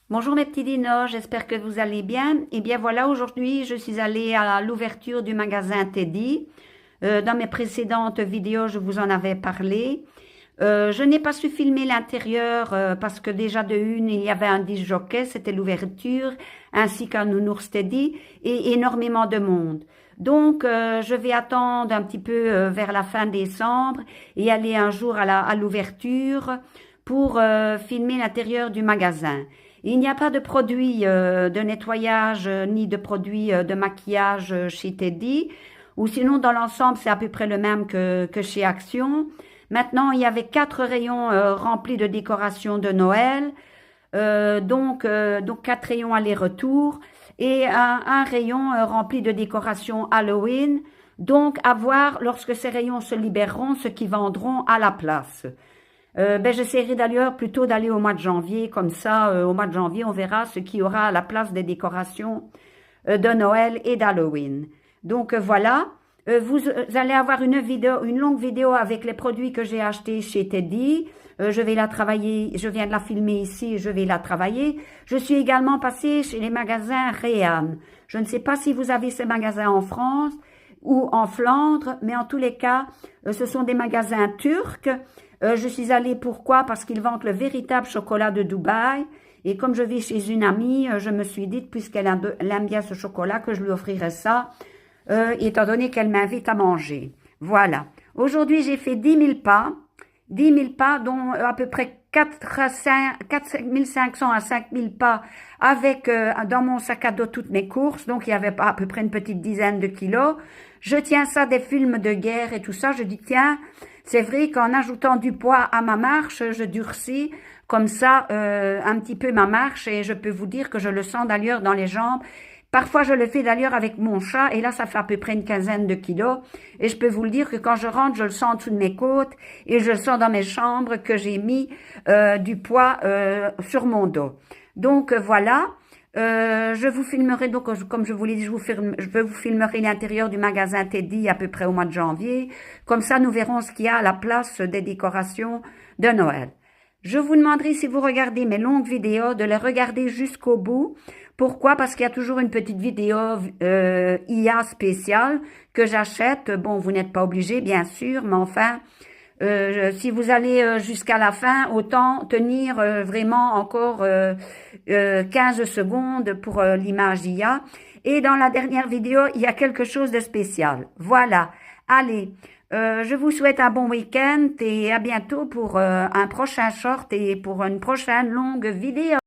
Bonjour mes petits dinos, j'espère que vous allez bien. Et bien voilà, aujourd'hui je suis allée à l'ouverture du magasin Teddy. Dans mes précédentes vidéos, je vous en avais parlé. Je n'ai pas su filmer l'intérieur parce que déjà de une, il y avait un disc jockey, c'était l'ouverture, ainsi qu'un nounours Teddy et énormément de monde. Donc, je vais attendre un petit peu vers la fin décembre et aller un jour à l'ouverture pour filmer l'intérieur du magasin. Il n'y a pas de produits de nettoyage ni de produits de maquillage chez Teddy, ou sinon dans l'ensemble c'est à peu près le même que chez Action. Maintenant, il y avait 4 rayons remplis de décorations de Noël, donc 4 rayons aller-retour et un rayon rempli de décorations Halloween. Donc, à voir lorsque ces rayons se libéreront, ce qui vendront à la place. J'essaierai d'ailleurs plutôt d'aller au mois de janvier, comme ça, au mois de janvier, on verra ce qu'il y aura à la place des décorations de Noël et d'Halloween. Donc voilà, vous allez avoir une longue vidéo avec les produits que j'ai achetés chez Teddy. Je vais la travailler, je viens de la filmer ici, je vais la travailler. Je suis également passée chez les magasins Réan. Je ne sais pas si vous avez ces magasins en France ou en Flandre, mais en tous les cas, ce sont des magasins turcs. Je suis allée, pourquoi? Parce qu'ils vendent le véritable chocolat de Dubaï. Et comme je vais chez une amie, je me suis dit, puisqu'elle aime bien ce chocolat, que je lui offrirais ça, étant donné qu'elle m'invite à manger. Voilà. Aujourd'hui, j'ai fait 10 000 pas. 10 000 pas, dont à peu près 4 500 à 5 000 pas avec dans mon sac à dos toutes mes courses. Donc, il y avait à peu près une petite dizaine de kilos. Je tiens ça des films de guerre et tout ça. Je dis, tiens, c'est vrai qu'en ajoutant du poids à ma marche, je durcis comme ça un petit peu ma marche et je peux vous dire que je le sens d'ailleurs dans les jambes. Parfois, je le fais d'ailleurs avec mon chat et là, ça fait à peu près une quinzaine de kilos. Et je peux vous le dire que quand je rentre, je le sens en dessous de mes côtes et je le sens dans mes chambres que j'ai mis du poids sur mon dos. Donc, voilà. Je vous filmerai, donc, comme je vous l'ai dit, je vous filmerai l'intérieur du magasin Teddy à peu près au mois de janvier. Comme ça, nous verrons ce qu'il y a à la place des décorations de Noël. Je vous demanderai, si vous regardez mes longues vidéos, de les regarder jusqu'au bout. Pourquoi? Parce qu'il y a toujours une petite vidéo IA spéciale que j'achète. Bon, vous n'êtes pas obligé, bien sûr, mais enfin, si vous allez jusqu'à la fin, autant tenir vraiment encore 15 secondes pour l'image IA. Et dans la dernière vidéo, il y a quelque chose de spécial. Voilà. Allez, je vous souhaite un bon week-end et à bientôt pour un prochain short et pour une prochaine longue vidéo.